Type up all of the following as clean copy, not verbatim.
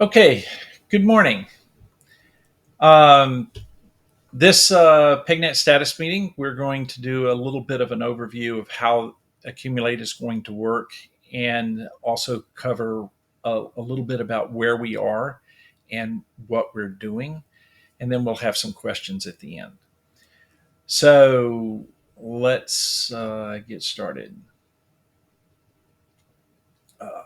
Okay, good morning. Um, this PegNet status meeting, we're going to do a little bit of an overview of how Accumulate is going to work and also cover a little bit about where we are and what we're doing. And then we'll have some questions at the end. So let's get started. Uh,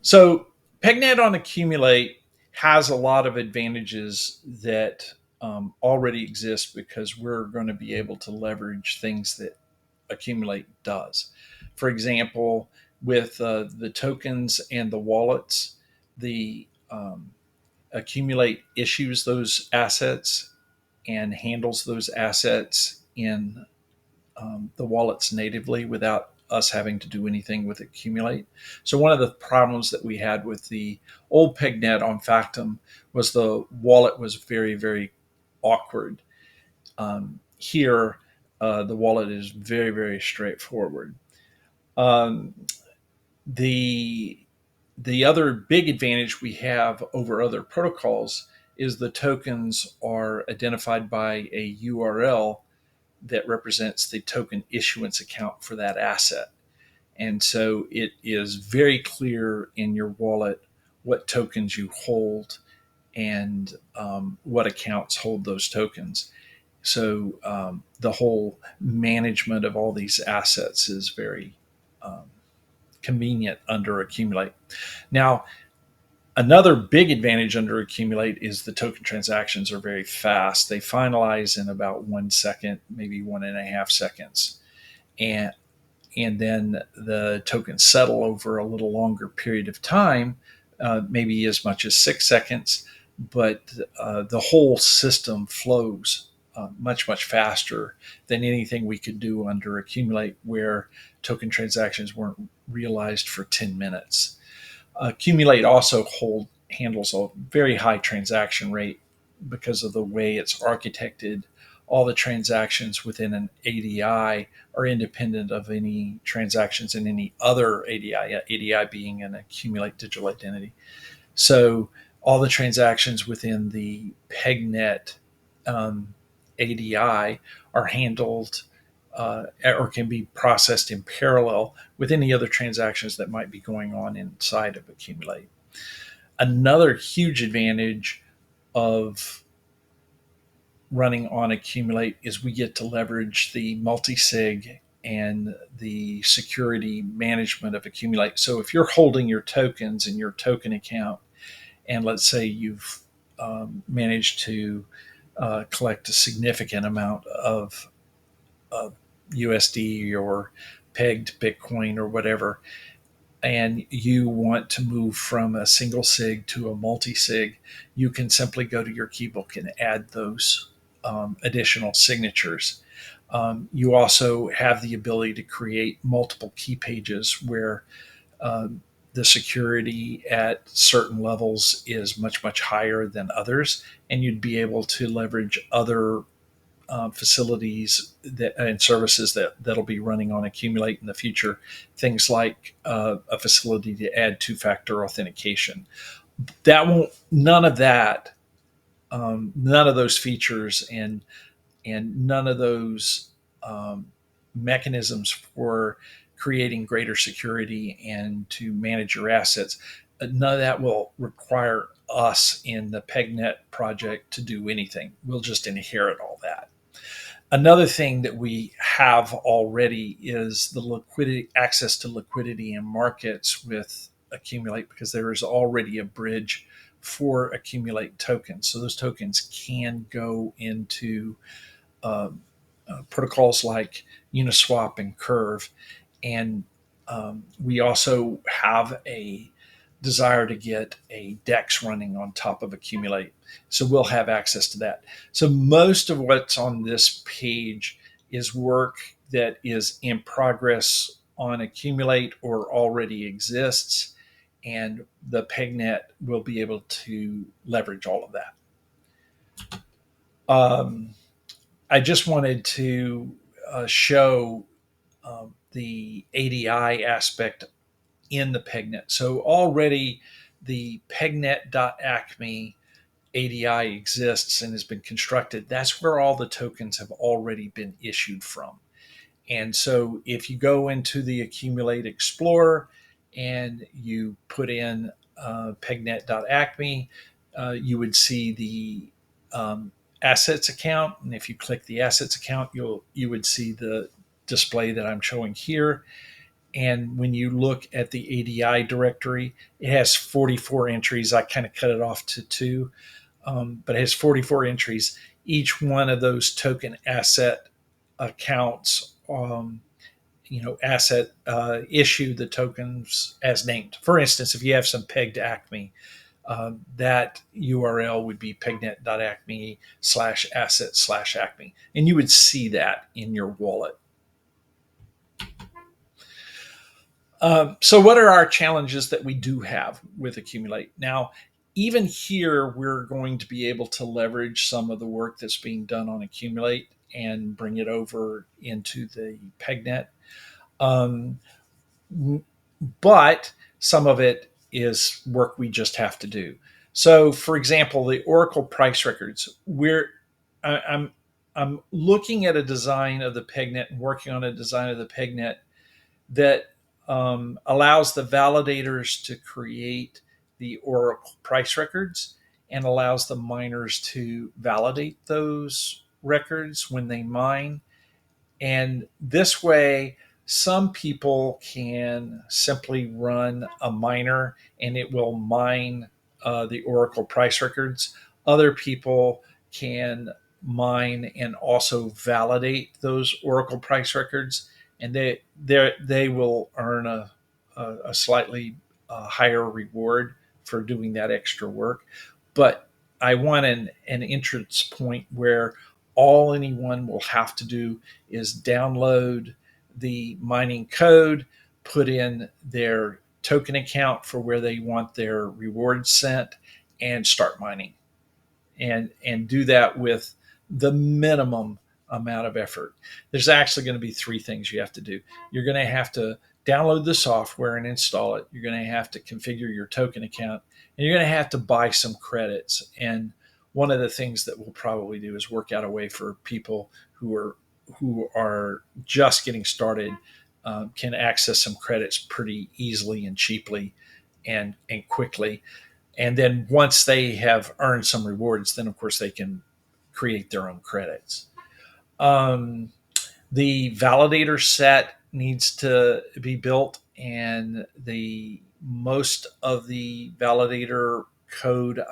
So PegNet on Accumulate has a lot of advantages that already exist because we're going to be able to leverage things that Accumulate does. For example, with the tokens and the wallets, the Accumulate issues those assets and handles those assets in the wallets natively without us having to do anything with Accumulate. So one of the problems that we had with the old PegNet on Factum was the wallet was very, very awkward. Here, the wallet is very, very straightforward. Um, the the other big advantage we have over other protocols is the tokens are identified by a URL that represents the token issuance account for that asset. And so it is very clear in your wallet what tokens you hold and what accounts hold those tokens. So the whole management of all these assets is very um, convenient under Accumulate. Now, another big advantage under Accumulate is the token transactions are very fast. They finalize in about 1 second, maybe 1.5 seconds. And then the tokens settle over a little longer period of time, maybe as much as 6 seconds, but the whole system flows much, much faster than anything we could do under Accumulate, where token transactions weren't realized for 10 minutes. Accumulate also handles a very high transaction rate because of the way it's architected. All the transactions within an ADI are independent of any transactions in any other ADI, ADI being an Accumulate digital identity. So all the transactions within the PegNet ADI are handled or can be processed in parallel with any other transactions that might be going on inside of Accumulate. Another huge advantage of running on Accumulate is we get to leverage the multi-sig and the security management of Accumulate. So if you're holding your tokens in your token account, and let's say you've managed to collect a significant amount of USD or pegged Bitcoin or whatever, and you want to move from a single sig to a multi sig, you can simply go to your keybook and add those additional signatures. You also have the ability to create multiple key pages where the security at certain levels is much, much higher than others, and you'd be able to leverage other facilities and services that'll be running on Accumulate in the future. Things like a facility to add two-factor authentication. That won't. None of that. None of those features and none of those mechanisms for creating greater security and to manage your assets. None of that will require us in the PegNet project to do anything. We'll just inherit all that. Another thing that we have already is the liquidity, access to liquidity in markets with Accumulate, because there is already a bridge for Accumulate tokens. So those tokens can go into uh, protocols like Uniswap and Curve. And we also have a desire to get a DEX running on top of Accumulate. So we'll have access to that. So most of what's on this page is work that is in progress on Accumulate or already exists. And the PegNet will be able to leverage all of that. Um, I just wanted to show the ADI aspect in the PegNet. So already the PegNet.acme ADI exists and has been constructed, that's where all the tokens have already been issued from. And so if you go into the Accumulate Explorer and you put in PegNet.acme, you would see the assets account. And if you click the assets account, you would see the display that I'm showing here. And when you look at the ADI directory, it has 44 entries. I kind of cut it off to two, but it has 44 entries. Each one of those token asset accounts, asset issue the tokens as named. For instance, if you have some pegged Acme, that URL would be pegnet.acme /asset /acme. And you would see that in your wallet. So, what are our challenges that we do have with Accumulate? Now, even here, we're going to be able to leverage some of the work that's being done on Accumulate and bring it over into the PegNet. Um, but some of it is work we just have to do. So, for example, the Oracle price records. I'm I'm looking at a design of the PegNet and working on a design of the PegNet that allows the validators to create the Oracle price records and allows the miners to validate those records when they mine. And this way, some people can simply run a miner and it will mine the Oracle price records. Other people can mine and also validate those Oracle price records, and they will earn a slightly higher reward for doing that extra work. But I want an entrance point where all anyone will have to do is download the mining code, put in their token account for where they want their rewards sent, and start mining. And do that with the minimum amount of effort. There's actually going to be three things you have to do. You're going to have to download the software and install it. You're going to have to configure your token account, and you're going to have to buy some credits. And one of the things that we'll probably do is work out a way for people who are just getting started can access some credits pretty easily and cheaply and quickly. And then once they have earned some rewards, then of course they can create their own credits. Um, the validator set needs to be built, and the most of the validator code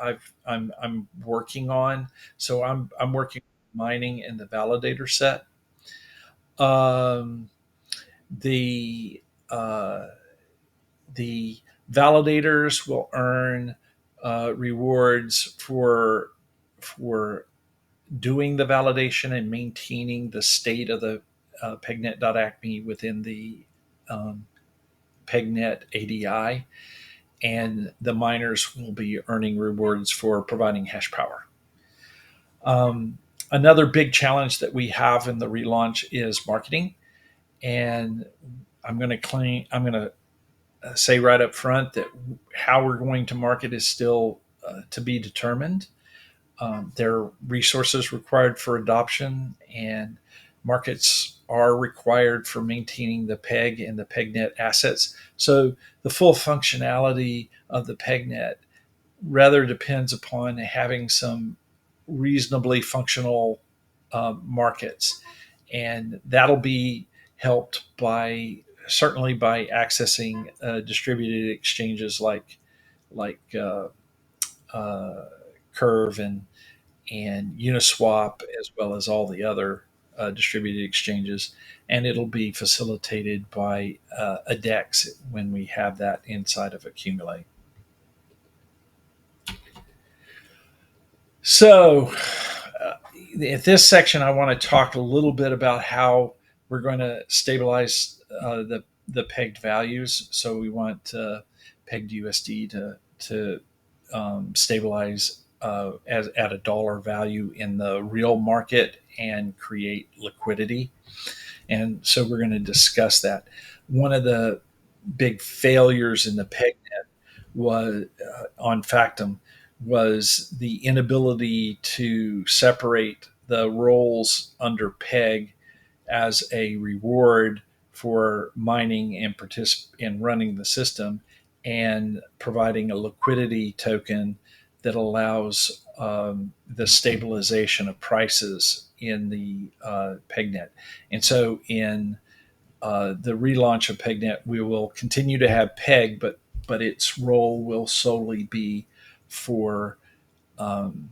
I'm working on. So I'm working on mining and the validator set. Um, the uh, the validators will earn rewards for doing the validation and maintaining the state of the PegNet.acme within the um, PegNet ADI, and the miners will be earning rewards for providing hash power. Um, Another big challenge that we have in the relaunch is marketing, and I'm going to say right up front that how we're going to market is still to be determined. There are resources required for adoption, and markets are required for maintaining the PEG and the PegNet assets. So the full functionality of the PegNet rather depends upon having some reasonably functional markets, and that'll be helped by certainly by accessing distributed exchanges like Curve and Uniswap, as well as all the other distributed exchanges. And it'll be facilitated by a DEX when we have that inside of Accumulate. So, at this section, I want to talk a little bit about how we're going to stabilize the pegged values. So we want pegged USD to stabilize as at a dollar value in the real market and create liquidity. And so we're going to discuss that. One of the big failures in the PegNet was on Factum was the inability to separate the roles under Peg as a reward for mining and in running the system, and providing a liquidity token that allows the stabilization of prices in the PegNet. And so in the relaunch of PegNet, we will continue to have Peg, but its role will solely be for um,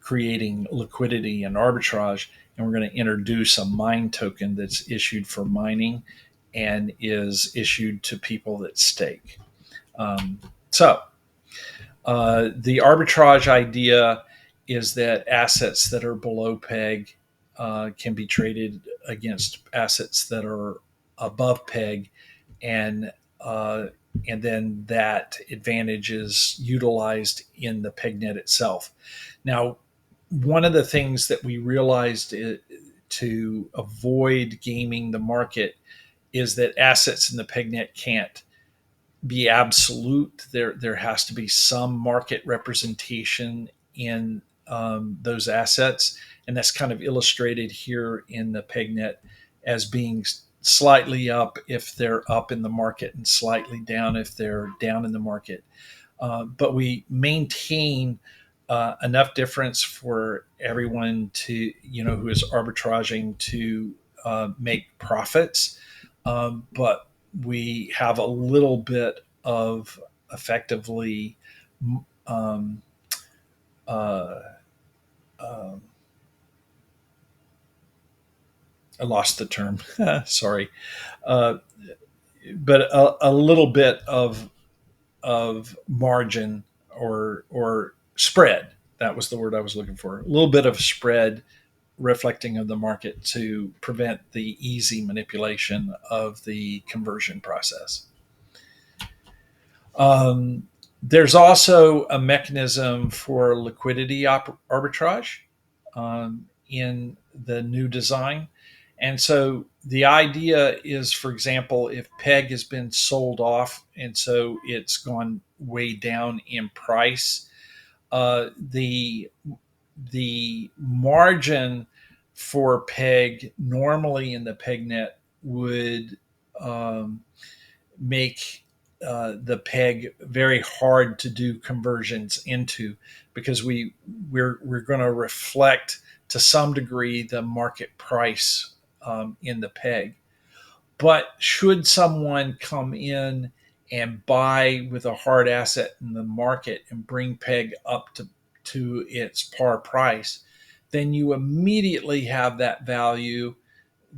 creating liquidity and arbitrage. And we're going to introduce a mine token that's issued for mining and is issued to people that stake. Um, so the arbitrage idea is that assets that are below peg can be traded against assets that are above peg, and uh, and then that advantage is utilized in the PegNet itself. Now, one of the things that we realized to avoid gaming the market is that assets in the PegNet can't be absolute. There has to be some market representation in those assets, and that's kind of illustrated here in the PegNet as being slightly up if they're up in the market and slightly down if they're down in the market. But we maintain enough difference for everyone to, who is arbitraging to make profits. But we have a little bit of effectively, um, uh, um, I lost the term. Sorry. Uh, but a little bit of margin or spread. That was the word I was looking for. A little bit of spread reflecting of the market to prevent the easy manipulation of the conversion process. There's also a mechanism for liquidity arbitrage in the new design. And so the idea is, for example, if PEG has been sold off and so it's gone way down in price, the margin for PEG normally in the PegNet would um, make the peg very hard to do conversions into, because we're going to reflect to some degree the market price in the peg. But should someone come in and buy with a hard asset in the market and bring peg up to its par price, then you immediately have that value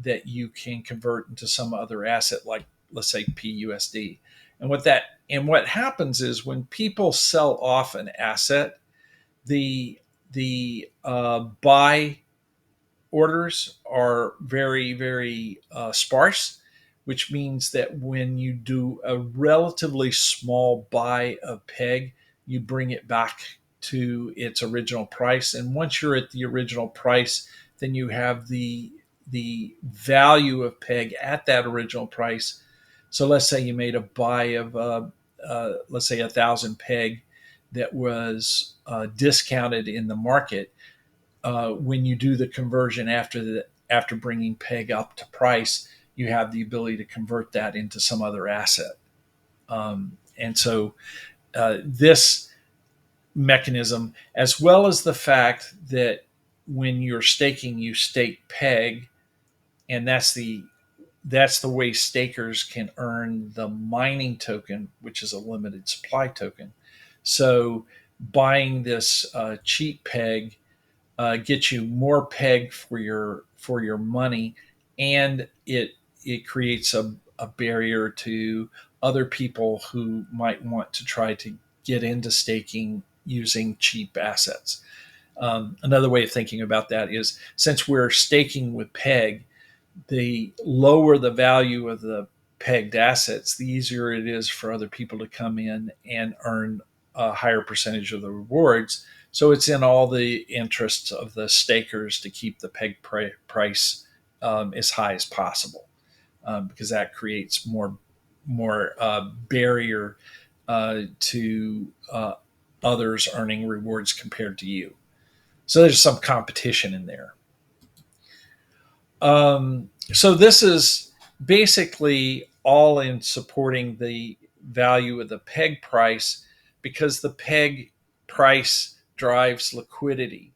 that you can convert into some other asset, like let's say PUSD. And what happens is when people sell off an asset, the buy orders are very, very sparse, which means that when you do a relatively small buy of peg, you bring it back to its original price. And once you're at the original price, then you have the value of peg at that original price. So let's say you made a buy of let's say 1,000 peg that was discounted in the market. When you do the conversion after bringing peg up to price, you have the ability to convert that into some other asset. And so this mechanism, as well as the fact that when you're staking, you stake peg, and that's the way stakers can earn the mining token, which is a limited supply token. So buying this cheap peg get you more peg for your money, and it creates a barrier to other people who might want to try to get into staking using cheap assets. Another way of thinking about that is, since we're staking with peg, the lower the value of the pegged assets, the easier it is for other people to come in and earn a higher percentage of the rewards. So it's in all the interests of the stakers to keep the peg price as high as possible, because that creates more barrier to others earning rewards compared to you. So there's some competition in there. So this is basically all in supporting the value of the peg price because the peg price drives liquidity.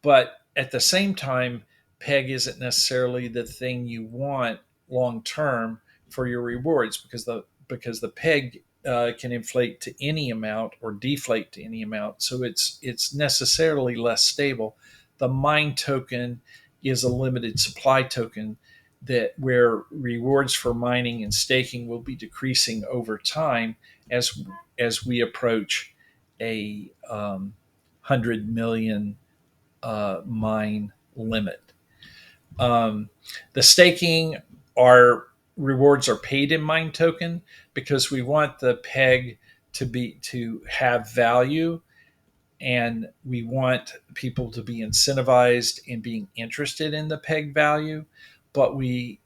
But at the same time, peg isn't necessarily the thing you want long term for your rewards because the peg can inflate to any amount or deflate to any amount, so it's necessarily less stable. The mine token is a limited supply token that where rewards for mining and staking will be decreasing over time as we approach a 100 million mine limit. The staking our rewards are paid in mine token because we want the peg to have value, and we want people to be incentivized in being interested in the peg value, but we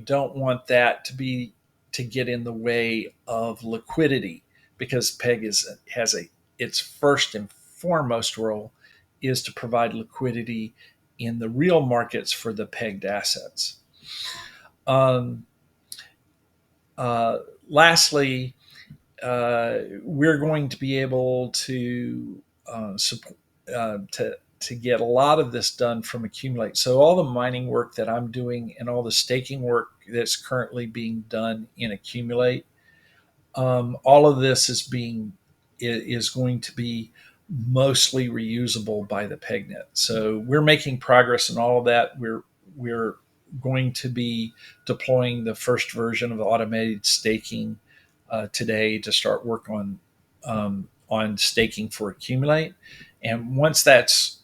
don't want that to get in the way of liquidity because peg has a its first and foremost role is to provide liquidity in the real markets for the pegged assets. Um, Lastly, we're going to be able to support to get a lot of this done from Accumulate. So all the mining work that I'm doing and all the staking work that's currently being done in Accumulate, all of this is going to be mostly reusable by the PegNet. So we're making progress in all of that. We're going to be deploying the first version of automated staking today to start work on staking for Accumulate. And once that's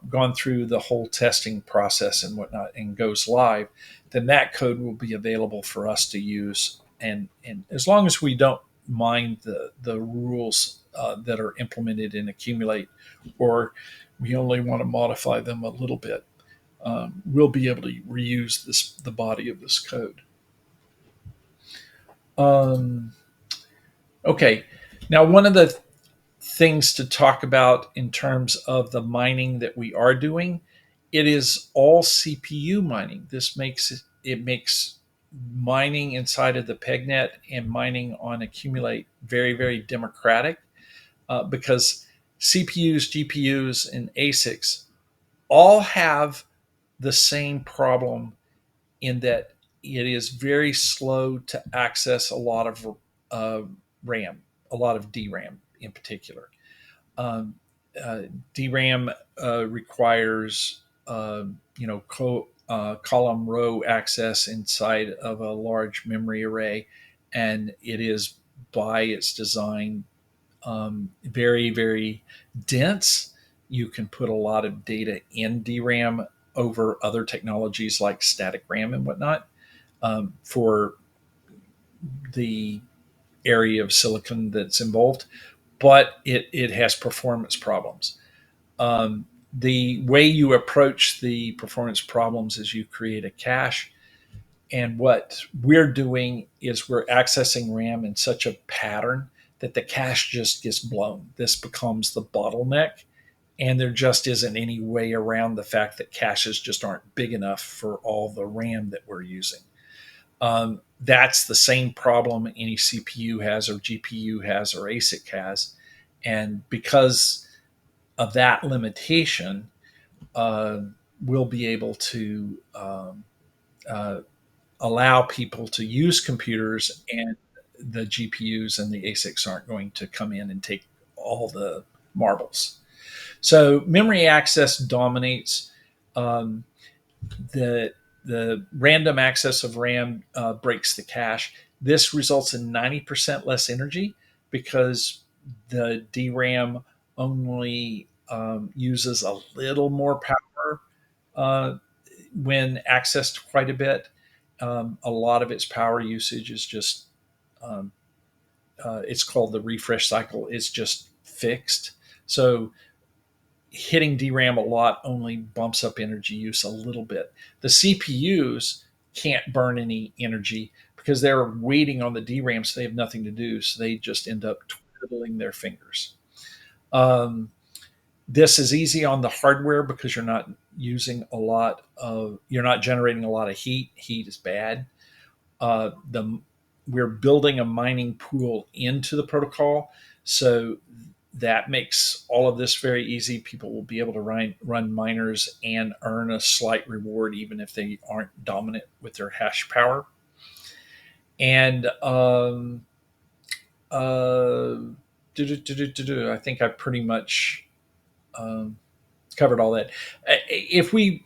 gone through the whole testing process and whatnot and goes live, then that code will be available for us to use. And as long as we don't mind the rules that are implemented in Accumulate, or we only want to modify them a little bit, we'll be able to reuse the body of this code. Um, okay, now one of the things to talk about in terms of the mining that we are doing, it is all CPU mining. This makes mining inside of the PegNet and mining on Accumulate very, very democratic because CPUs, GPUs, and ASICs all have the same problem in that it is very slow to access a lot of uh, RAM, a lot of DRAM in particular. Um, uh, DRAM requires column row access inside of a large memory array, and it is by its design very, very dense. You can put a lot of data in DRAM over other technologies like static RAM and whatnot for the area of silicon that's involved, but it has performance problems. The way you approach the performance problems is you create a cache. And what we're doing is we're accessing RAM in such a pattern that the cache just gets blown. This becomes the bottleneck. And there just isn't any way around the fact that caches just aren't big enough for all the RAM that we're using. That's the same problem any CPU has or GPU has or ASIC has. And because of that limitation, uh, we'll be able to uh, allow people to use computers, and the GPUs and the ASICs aren't going to come in and take all the marbles. So memory access dominates. Um, the the random access of RAM breaks the cache. This results in 90% less energy because the DRAM only uses a little more power uh, when accessed quite a bit. A lot of its power usage is just, um, it's called the refresh cycle, is just fixed. So hitting DRAM a lot only bumps up energy use a little bit. The CPUs can't burn any energy because they're waiting on the DRAM, so they have nothing to do. So they just end up twiddling their fingers. Um, this is easy on the hardware because you're not generating a lot of heat. Heat is bad. The We're building a mining pool into the protocol, so that makes all of this very easy. People will be able to run miners and earn a slight reward even if they aren't dominant with their hash power. And uh, I think I pretty much um, covered all that. If we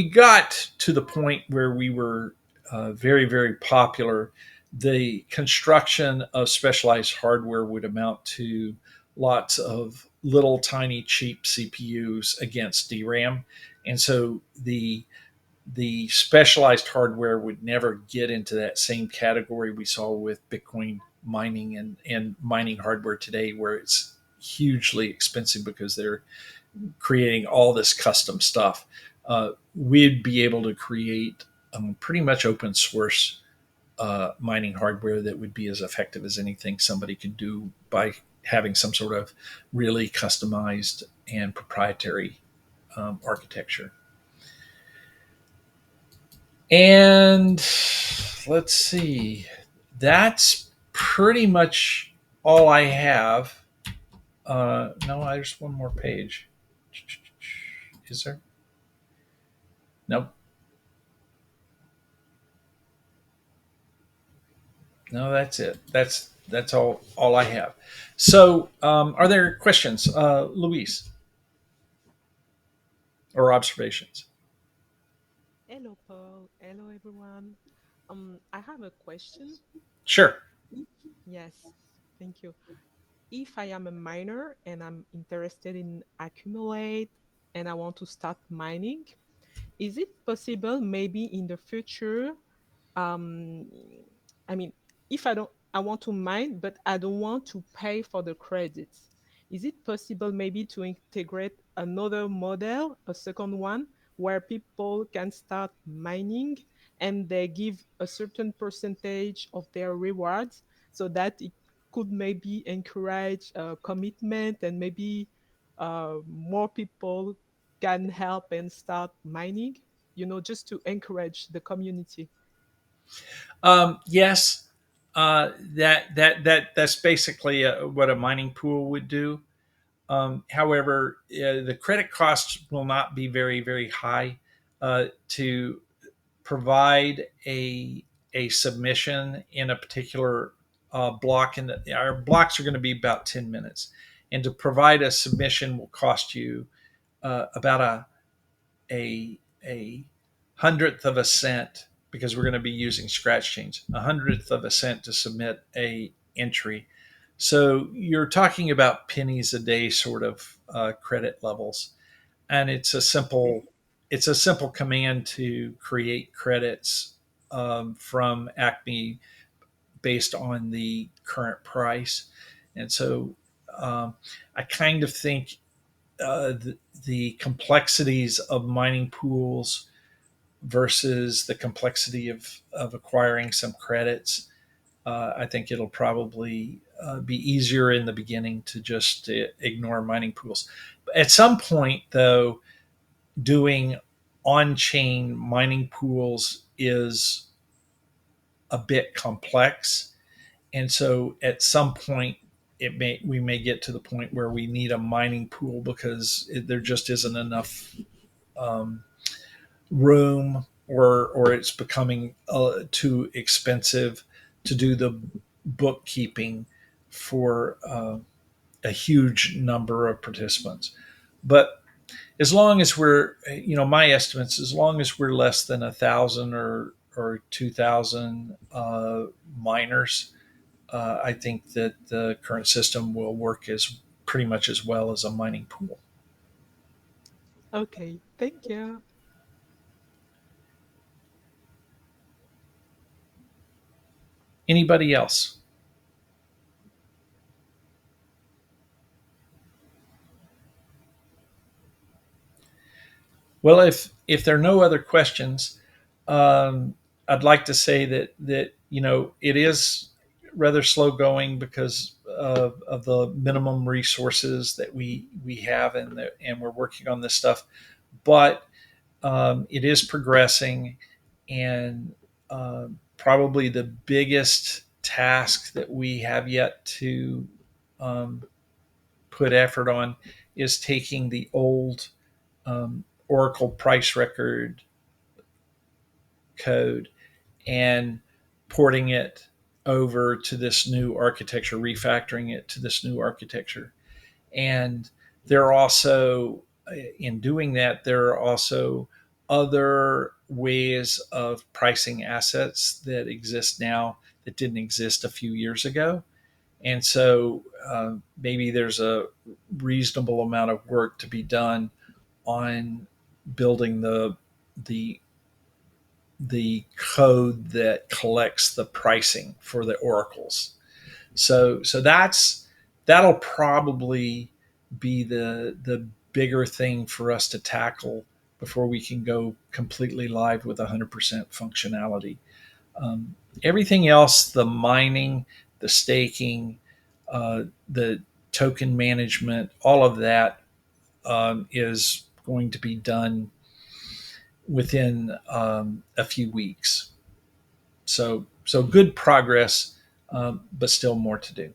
got to the point where we were very, very popular, the construction of specialized hardware would amount to lots of little tiny cheap CPUs against DRAM. And so the specialized hardware would never get into that same category we saw with Bitcoin mining and mining hardware today, where it's hugely expensive because they're creating all this custom stuff. We'd be able to create pretty much open source mining hardware that would be as effective as anything somebody could do by having some sort of really customized and proprietary architecture. And let's see, that's pretty much all I have. No, there's one more page. Is there? Nope. No, that's it. That's all I have. So, are there questions, Luis, or observations? Hello, Paul. Hello, everyone. I have a question. Sure. If- Yes, thank you. If I am a miner and I'm interested in accumulate and I want to start mining, is it possible maybe in the future um I mean, if I want to mine but I don't want to pay for the credits, is it possible maybe to integrate another model, a second one, where people can start mining and they give a certain percentage of their rewards so that it could maybe encourage commitment and maybe more people can help and start mining, just to encourage the community. Yes. That's basically what a mining pool would do. However, the credit costs will not be very, very high to provide a submission in a particular block. Our blocks are going to be about 10 minutes, and to provide a submission will cost you about a hundredth of a cent, because we're going to be using scratch chains, a hundredth of a cent to submit a entry. So you're talking about pennies a day sort of credit levels, and it's a simple command to create credits from Acme based on the current price. And so um, I kind of think the complexities of mining pools versus the complexity of acquiring some credits. I think it'll probably be easier in the beginning to just ignore mining pools. At some point, though, doing on chain mining pools is a bit complex. And so at some point, we may get to the point where we need a mining pool because there just isn't enough um, room, or it's becoming too expensive to do the bookkeeping for a huge number of participants. But as long as we're, my estimates, as long as we're less than 1,000 or 2,000 miners, I think that the current system will work as pretty much as well as a mining pool. Okay, thank you. Anybody else? Well, if there are no other questions, I'd like to say that it is rather slow going because of the minimum resources that we have, and we're working on this stuff. But it is progressing, and probably the biggest task that we have yet to um, put effort on is taking the old Oracle price record code and porting it over to this new architecture, refactoring it to this new architecture. And there are also, in doing that, there are also other ways of pricing assets that exist now that didn't exist a few years ago. And so maybe there's a reasonable amount of work to be done on building the the code that collects the pricing for the oracles. So that'll probably be the bigger thing for us to tackle before we can go completely live with 100% functionality. Everything else, the mining, the staking, the token management, all of that is going to be done within a few weeks. So good progress, but still more to do.